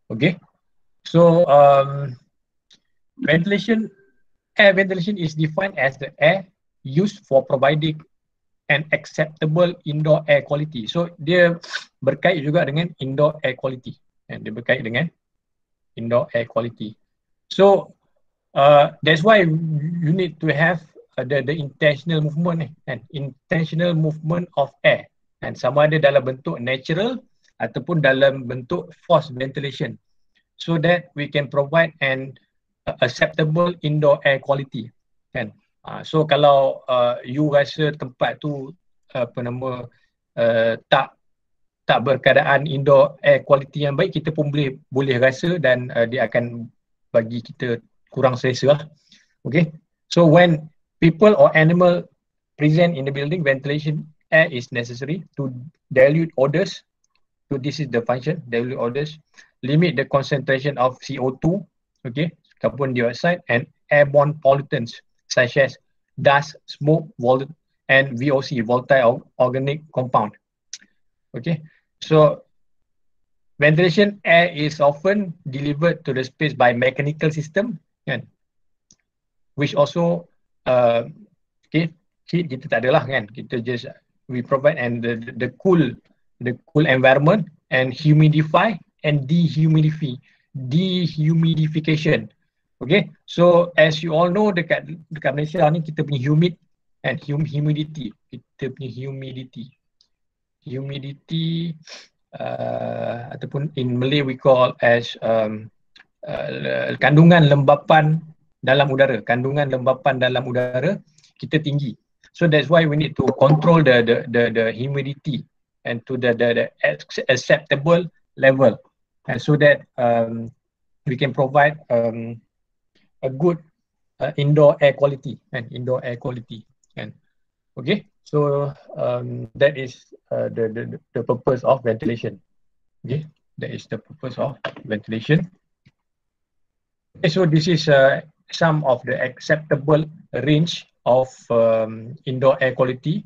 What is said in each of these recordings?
Okay, so air ventilation is defined as the air used for providing an acceptable indoor air quality. So dia berkait juga dengan indoor air quality, and dia berkait dengan indoor air quality. So that's why you need to have the intentional movement and intentional movement of air, and sama ada dalam bentuk natural ataupun dalam bentuk forced ventilation, so that we can provide an acceptable indoor air quality, kan. So kalau you rasa tempat tu apa nama tak berkeadaan indoor air quality yang baik, kita pun boleh rasa, dan dia akan bagi kita kurang selesa lah. Okay, so when people or animal present in the building, ventilation air is necessary to dilute odors. So this is the function, dilute odors, limit the concentration of CO2, okay, carbon dioxide, and airborne pollutants such as dust, smoke, and VOC, volatile organic compound. Okay, so ventilation air is often delivered to the space by mechanical system, kan, which also okay, heat kita tak ada lah, kan, kita just we provide and the cool environment and humidify and dehumidification. Okay, so as you all know, dekat Malaysia ni kita punya humid and humidity, kita punya humidity ataupun in Malay we call as kandungan lembapan dalam udara, kita tinggi. So that's why we need to control the humidity and to the acceptable level, and so that we can provide a good indoor air quality and okay, so that is the purpose of ventilation. Okay, that is the purpose of ventilation. Okay, so this is some of the acceptable range of indoor air quality.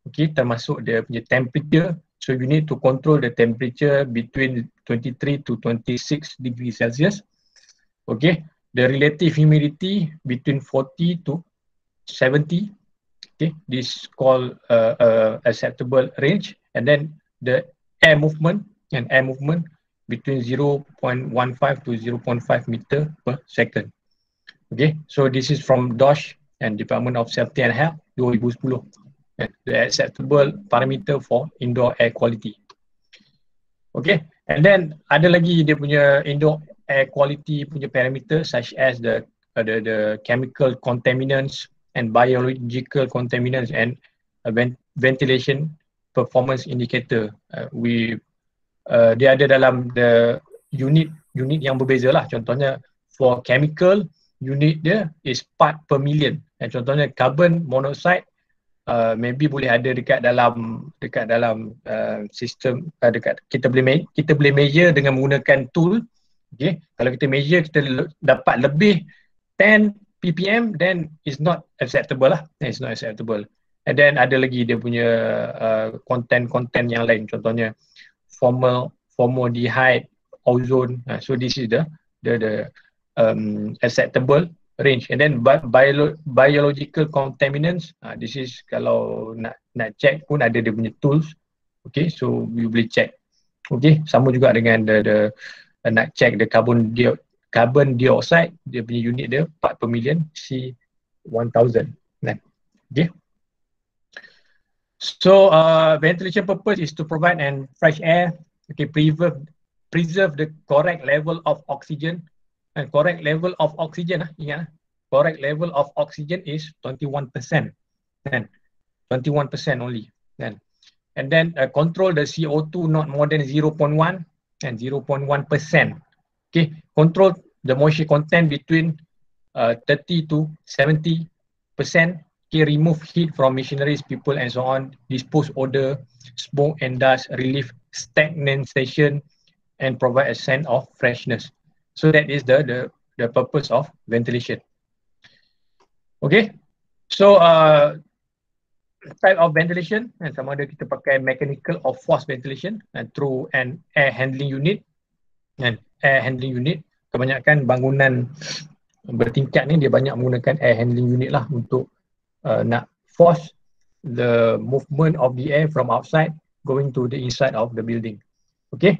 Okay, termasuk dia punya temperature. So you need to control the temperature between 23 to 26 degrees Celsius. Okay, the relative humidity between 40 to 70. Okay, this is called acceptable range. And then the air movement between 0.15 to 0.5 meter per second. Okay, so this is from DOSH and Department of Safety and Health 2010. The acceptable parameter for indoor air quality. Okay, and then ada lagi dia punya indoor air quality punya parameter, such as the chemical contaminants and biological contaminants and ventilation performance indicator. Dia ada dalam the unit yang berbeza lah. Contohnya for chemical, unit dia is part per million. Contohnya carbon monoxide maybe boleh ada dekat dalam sistem kita boleh measure dengan menggunakan tool. Okay, kalau kita measure kita dapat lebih 10 ppm, then it's not acceptable lah. It's not acceptable. And then ada lagi dia punya content yang lain, contohnya formaldehyde, ozone. So this is the acceptable range. And then biological contaminants, this is kalau nak check pun ada dia punya tools. Okay, so we boleh check. Okay, sama juga dengan the nak check the carbon dioxide, dia punya unit dia part per million, C1000. Okay, so ventilation purpose is to provide an fresh air. Okay, preserve the correct level of oxygen. And correct level of oxygen, ingat, correct level of oxygen is 21%. Then 21% only. And then control the CO2 not more than 0.1 and 0.1%. Okay, control the moisture content between 30 to 70%. Okay, remove heat from machineries, people, and so on. Dispose odor, smoke, and dust. Relieve stagnation, and provide a sense of freshness. So that is the purpose of ventilation. Okay, so type of ventilation, and sama ada kita pakai mechanical or forced ventilation and through an air handling unit. kan, air handling unit. Kebanyakan bangunan bertingkat ni dia banyak menggunakan air handling unit lah untuk nak force the movement of the air from outside going to the inside of the building. Okay,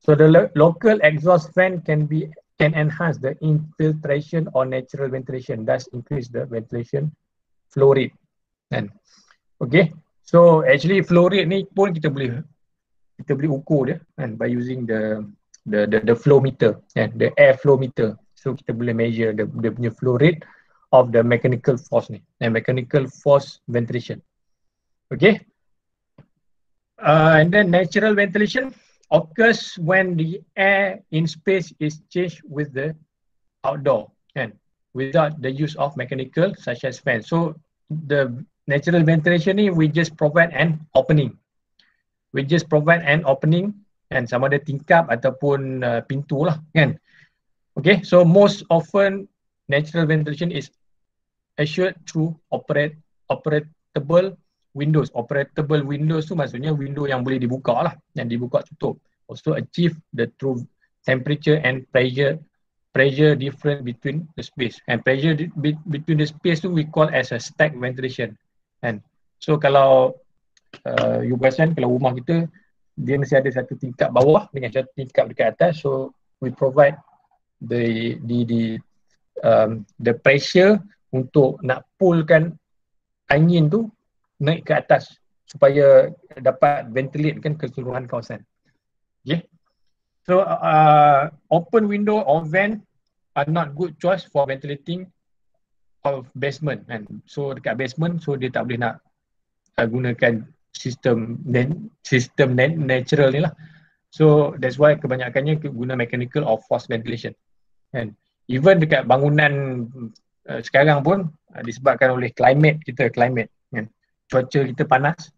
so the local exhaust fan can enhance the infiltration or natural ventilation, thus increase the ventilation flow rate. Kan? Okay, so actually flow rate ni pun kita boleh ukur dia kan, by using the flow meter, the air flow meter. So kita boleh measure the punya flow rate of the mechanical force ni, and mechanical force ventilation. Okay, and then natural ventilation occurs when the air in space is changed with the outdoor, kan, without the use of mechanical such as fan. So the natural ventilation ni we just provide an opening. We just provide an opening, kan, sama ada tingkap ataupun pintu lah, kan. Okay, so most often natural ventilation is assured through operatable windows. Operatable windows tu maksudnya window yang boleh dibuka lah, yang dibuka tutup. Also achieve the true temperature and pressure difference between the space. And pressure between the space tu we call as a stack ventilation. And so kalau you perasan kalau rumah kita dia mesti ada satu tingkap bawah dengan satu tingkap dekat atas. So we provide the pressure untuk nak pullkan angin tu naik ke atas supaya dapat ventilate kan keseluruhan kawasan. Okay. So open window or vent are not good choice for ventilating of basement, and so dekat basement so dia tak boleh nak gunakan sistem natural ni lah. So that's why kebanyakannya guna mechanical or forced ventilation. And even dekat bangunan sekarang pun disebabkan oleh climate, kan, cuaca kita panas.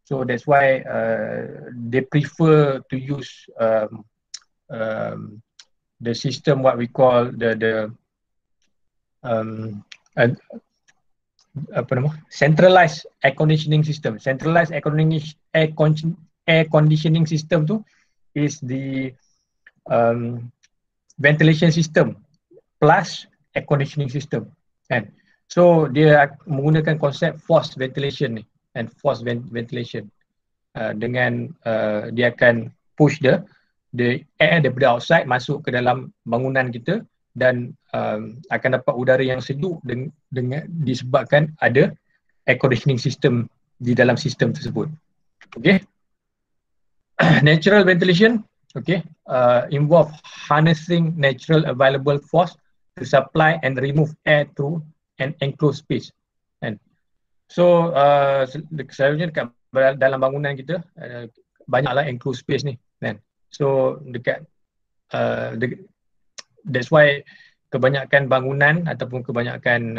So that's why they prefer to use the system what we call the centralized air conditioning system. Centralized air conditioning system tu is the ventilation system plus air conditioning system, kan. So dia menggunakan konsep forced ventilation ni, and forced ventilation dengan dia akan push the air daripada outside masuk ke dalam bangunan kita dan akan dapat udara yang sejuk dengan disebabkan ada air conditioning system di dalam sistem tersebut. Okay. Natural ventilation, okay, involve harnessing natural available force to supply and remove air through an enclosed space. And so selalunya dekat dalam bangunan kita banyaklah enclosed space ni, kan. So dekat that's why kebanyakan bangunan ataupun kebanyakan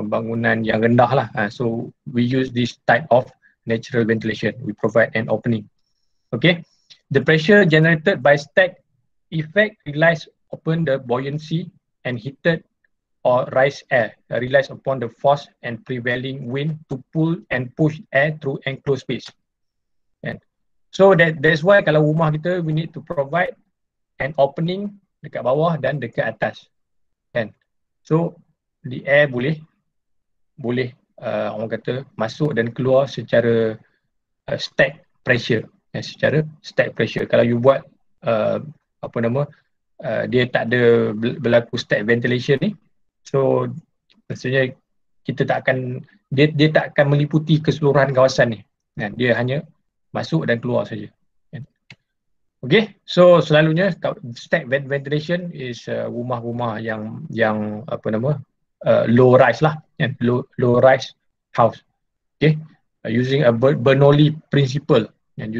bangunan yang rendah lah. So we use this type of natural ventilation. We provide an opening. Okay. The pressure generated by stack effect relies upon the buoyancy and heated or rise air, relies upon the force and prevailing wind to pull and push air through enclosed space. And so that's why kalau rumah kita we need to provide an opening dekat bawah dan dekat atas, kan. So the air boleh orang kata masuk dan keluar secara stack pressure, secara stack pressure. Kalau you buat dia tak ada berlaku stack ventilation ni, so maksudnya kita tak akan dia tak akan meliputi keseluruhan kawasan ni, kan. Dia hanya masuk dan keluar saja. Okay, so selalunya stack ventilation is rumah-rumah yang low rise lah, low rise house. Okay, using a Bernoulli principle, and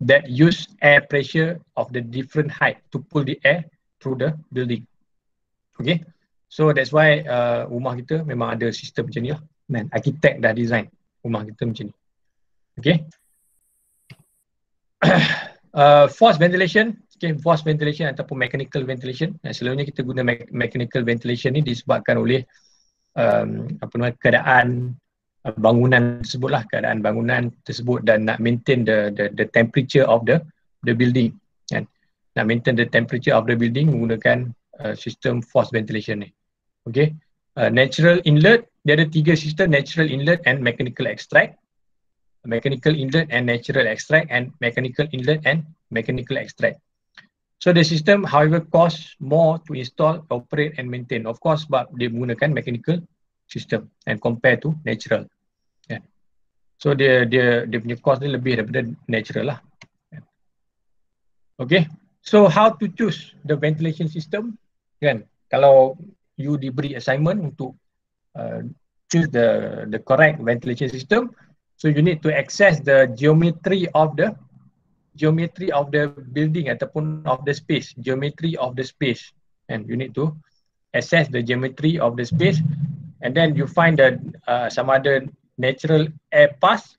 that use air pressure of the different height to pull the air through the building. Okay, so that's why rumah kita memang ada sistem macam ni lah, dan arkitek dah design rumah kita macam ni. Okay. Forced ventilation, okay, forced ventilation ataupun mechanical ventilation. Selalunya kita guna mechanical ventilation ni disebabkan oleh keadaan bangunan tersebut lah, keadaan bangunan tersebut, dan nak maintain the temperature of the building kan. Nak maintain the temperature of the building menggunakan sistem forced ventilation ni. Okay. Natural inlet, dia ada 3 sistem: natural inlet and mechanical extract, mechanical inlet and natural extract, and mechanical inlet and mechanical extract. So the system however cost more to install, operate and maintain. Of course sebab dia menggunakan mechanical system and compare to natural. Yeah. So dia punya cost ni lebih daripada natural lah. Yeah. Okay. So how to choose the ventilation system? Kan? Kalau you diberi assignment untuk choose the correct ventilation system, so you need to access the geometry of the building ataupun of the space, geometry of the space, and you need to assess the geometry of the space, and then you find the some other natural air pass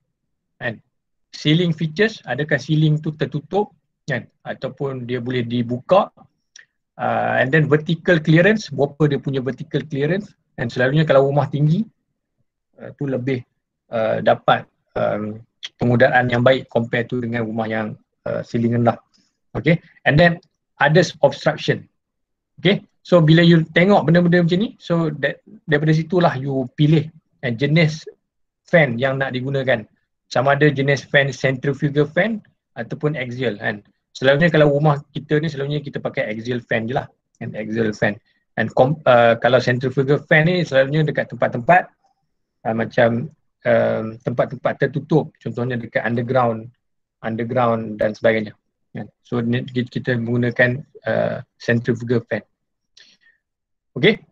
and ceiling features, adakah ceiling tu tertutup kan ataupun dia boleh dibuka, and then vertical clearance, berapa dia punya vertical clearance, dan selalunya kalau rumah tinggi tu lebih dapat pengudaan yang baik compare tu dengan rumah yang ceiling rendah. Okay, and then others obstruction. Okay, so bila you tengok benda-benda macam ni, so daripada situlah you pilih jenis fan yang nak digunakan, sama ada jenis fan centrifugal fan ataupun axial kan. Selalunya kalau rumah kita ni selalunya kita pakai axial fan je lah, and axial fan. And kalau centrifugal fan ni selalunya dekat tempat-tempat macam tempat-tempat tertutup, contohnya dekat underground dan sebagainya. So kita menggunakan centrifugal fan. Okay,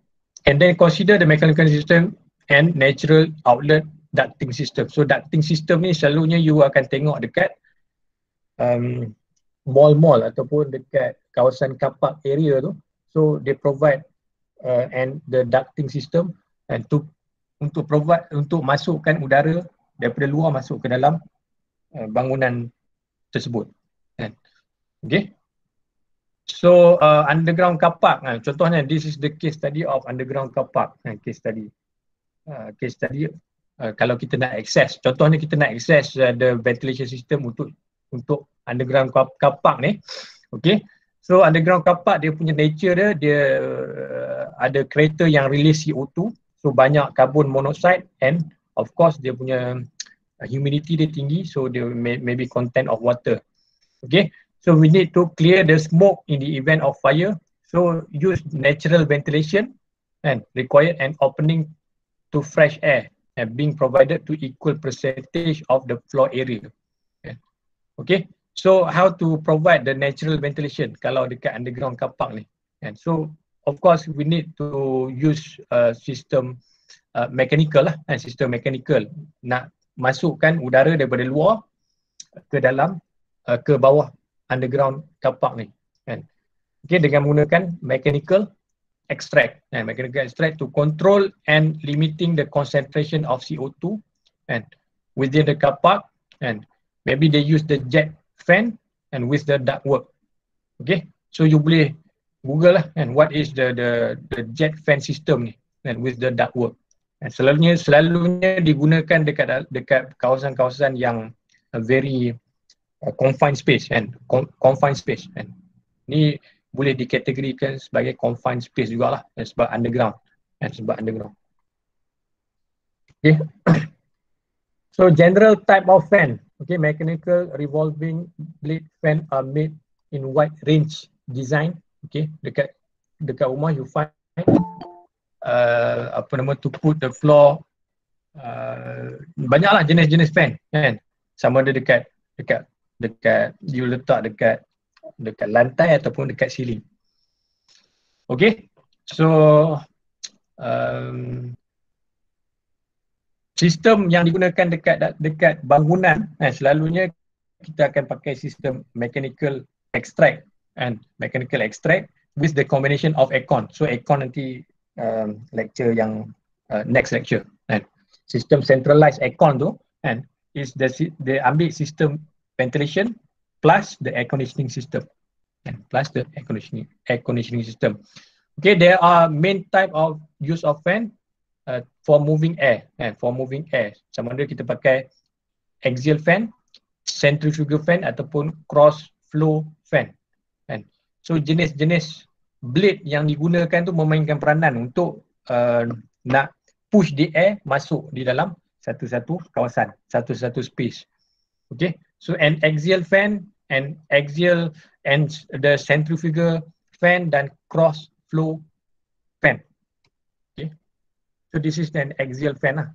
and then consider the mechanical system and natural outlet ducting system. So ducting system ni selalunya you akan tengok dekat mall ataupun dekat kawasan car park area tu. So they provide and the ducting system and untuk masukkan udara daripada luar masuk ke dalam bangunan tersebut. Okay. So underground car park, contohnya this is the case study of underground car park. Case study kalau kita nak access, contohnya kita nak access the ventilation system untuk underground car park ni. Okay. So underground car park dia punya nature dia ada kereta yang release CO2, so banyak carbon monoxide, and of course dia punya humidity dia tinggi, so there may be content of water. Okay, so we need to clear the smoke in the event of fire, so use natural ventilation and required an opening to fresh air and being provided to equal percentage of the floor area. Okay, so how to provide the natural ventilation kalau dekat underground car park ni, and so of course we need to use system mechanical lah, sistem mechanical, nak masukkan udara daripada luar ke dalam ke bawah underground car park ni kan. Okay, dengan menggunakan mechanical extract, mechanical extract to control and limiting the concentration of CO2 and within the car park, and maybe they use the jet fan and with the ductwork. Okay, so you boleh Google lah and what is the jet fan system ni and with the ductwork. And selalunya digunakan dekat kawasan-kawasan yang very confined space and confined space, and ni boleh dikategorikan sebagai confined space jugalah sebab underground Okay. So general type of fan, okay, mechanical revolving blade fan are made in wide range design. Okay, dekat rumah you find to put the floor, banyaklah jenis-jenis fan kan, sama ada dekat you letak dekat lantai ataupun dekat ceiling. Okay, so sistem yang digunakan dekat bangunan, selalunya kita akan pakai sistem mechanical extract with the combination of aircon. So aircon nanti lecture yang next lecture, sistem centralized aircon tu is they ambil sistem ventilation plus the air conditioning system Okay, there are main type of use of fan. for moving air, for moving air. Sama ada kita pakai axial fan, centrifugal fan ataupun cross flow fan. Kan? So jenis-jenis blade yang digunakan tu memainkan peranan untuk nak push the air masuk di dalam satu-satu kawasan, satu-satu space. Okay, so an axial fan and the centrifugal fan dan cross flow fan. Okay, so this is an axial fan lah.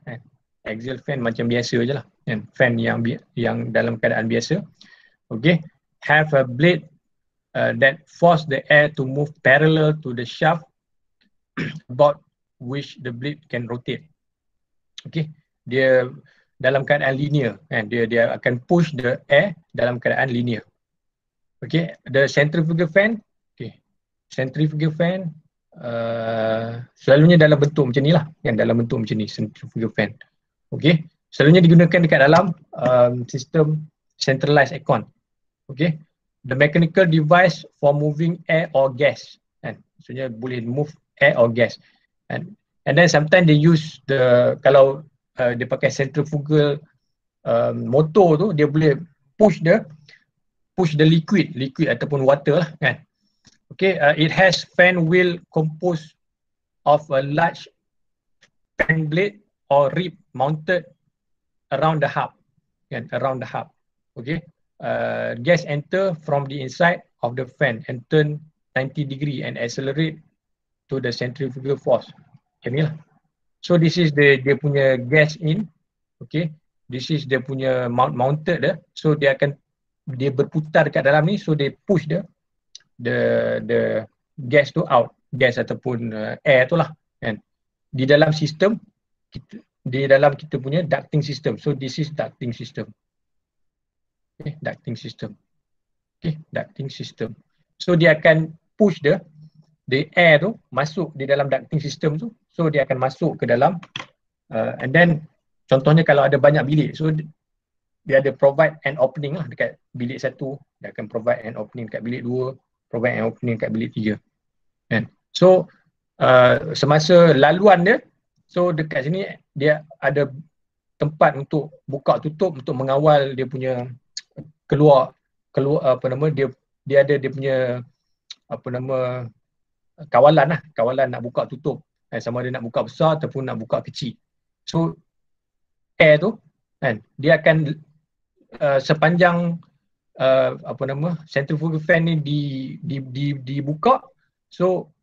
Axial fan macam biasa je lah, fan yang dalam keadaan biasa. Okay, have a blade that force the air to move parallel to the shaft about which the blade can rotate. Okay, dia dalam keadaan linear, dia akan push the air dalam keadaan linear. Okay, the centrifugal fan, centrifugal fan selalunya dalam bentuk macam ni lah, dalam bentuk macam ni centrifugal fan. Okay, selalunya digunakan dekat dalam sistem centralized aircon. Okay, the mechanical device for moving air or gas, maksudnya boleh move air or gas, and then sometimes they use kalau dia pakai centrifugal motor tu, dia boleh push the liquid ataupun water lah, kan. Okay, it has fan wheel composed of a large fan blade or rib mounted around the hub, kan, around the hub. Okay, gas enter from the inside of the fan and turn 90 degree and accelerate to the centrifugal force. Macam ni lah. So this is dia punya gas in. Okay, this is dia punya mounted dia. So dia berputar kat dalam ni, so dia push the gas tu out, gas ataupun air tu lah, kan. Di dalam sistem kita punya ducting system. So this is ducting system. Okay, ducting system. Okay, ducting system. So dia akan push the air tu masuk di dalam ducting system tu. So dia akan masuk ke dalam and then contohnya kalau ada banyak bilik, so dia ada provide an opening lah dekat bilik 1, dia akan provide an opening dekat bilik 2, provide an opening dekat bilik 3, kan. So semasa laluan dia, so dekat sini dia ada tempat untuk buka tutup untuk mengawal dia punya keluar dia ada dia punya kawalan nak buka tutup, sama ada nak buka besar ataupun nak buka kecil. So air tu, kan, dia akan sepanjang centrifugal fan ni dibuka, so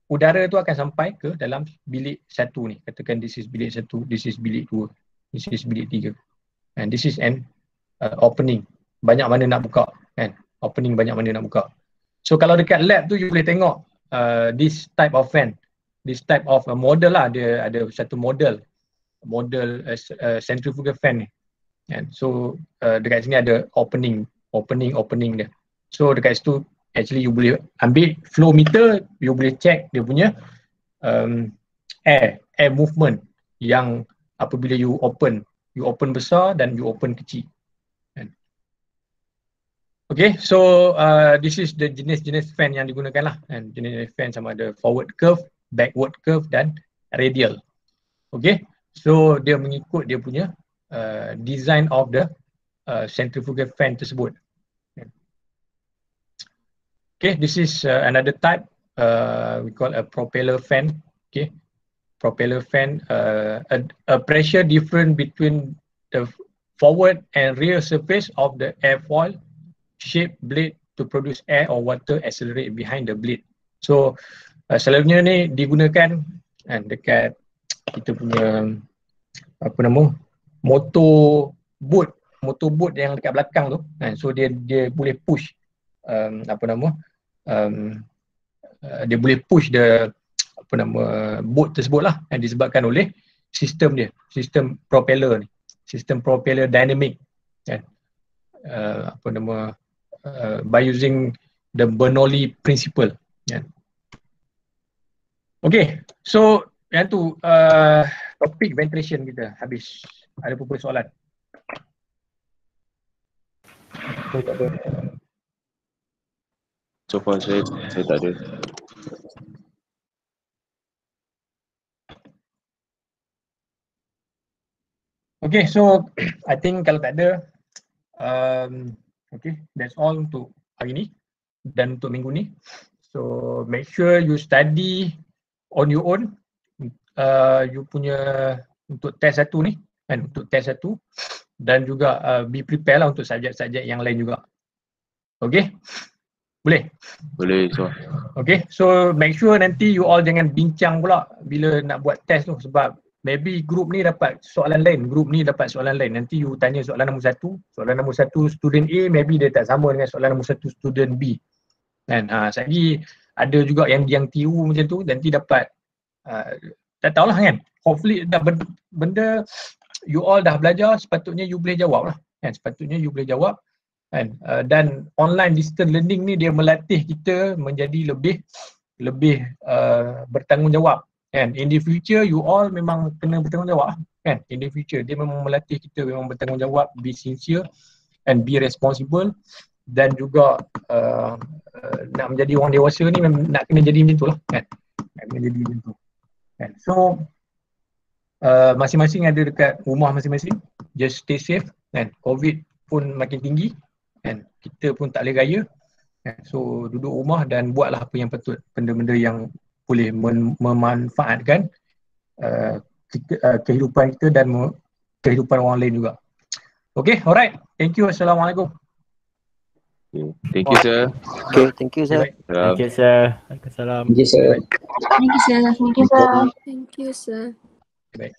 udara tu akan sampai ke dalam bilik 1 ni. Katakan this is bilik 1, this is bilik 2, this is bilik 3, and this is an opening. Banyak mana nak buka, kan, opening banyak mana nak buka. So kalau dekat lab tu you boleh tengok this type of fan, this type of model lah, dia ada satu model centrifugal fan ni, and so dekat sini ada opening dia. So dekat situ actually you boleh ambil flow meter, you boleh check dia punya air movement yang apabila you open besar dan you open kecil. Okay, so this is the jenis-jenis fan yang digunakan lah, and jenis fan sama ada forward curve, backward curve dan radial. Okay, so dia mengikut dia punya design of the centrifugal fan tersebut. Okay, this is another type we call a propeller fan. Okay, propeller fan, a pressure difference between the forward and rear surface of the airfoil shape blade to produce air or water accelerate behind the blade. So selalunya ni digunakan dekat kita punya motor boat yang dekat belakang tu, so dia boleh push dia boleh push boat tersebut lah, disebabkan oleh sistem propeller ni, sistem propeller dynamic, kan. By using the Bernoulli principle, kan. Okay, so yang tu topik ventilation kita habis. Ada apa-apa soalan? Tak ada. So far saya tak ada. Okay, so I think kalau tak ada, okay, that's all untuk hari ni dan untuk minggu ni. So make sure you study on your own. You punya untuk test satu ni, kan, untuk test satu, dan juga be prepare lah untuk subjek-subjek yang lain juga. Okay, boleh? Boleh so. Okay, so make sure nanti you all jangan bincang pula bila nak buat test tu, sebab maybe group ni dapat soalan lain, group ni dapat soalan lain. Nanti you tanya soalan nombor satu student A, maybe dia tak sama dengan soalan nombor satu student B. Kan, lagi ada juga yang tiru macam tu, nanti dapat tak tahulah kan. Hopefully dah benda you all dah belajar, sepatutnya you boleh jawab lah kan, sepatutnya you boleh jawab kan. Dan online distance learning ni dia melatih kita menjadi lebih bertanggungjawab kan. In the future you all memang kena bertanggungjawab kan. In the future dia memang melatih kita memang bertanggungjawab, be sincere and be responsible, dan juga nak menjadi orang dewasa ni memang nak kena jadi macam tu lah kan, nak kena jadi macam tu kan. So masing-masing ada dekat rumah masing-masing, just stay safe kan. COVID pun makin tinggi kan, kita pun tak boleh raya kan. So duduk rumah dan buatlah apa yang patut, benda-benda yang boleh memanfaatkan kehidupan kita dan kehidupan orang lain juga. Okay, alright, thank you. Assalamualaikum. Thank you sir. Okay, thank you sir. Thank you sir. Waalaikumsalam. Thank you sir. Thank you, sir. Thank you, sir. Thank you, sir. Baik.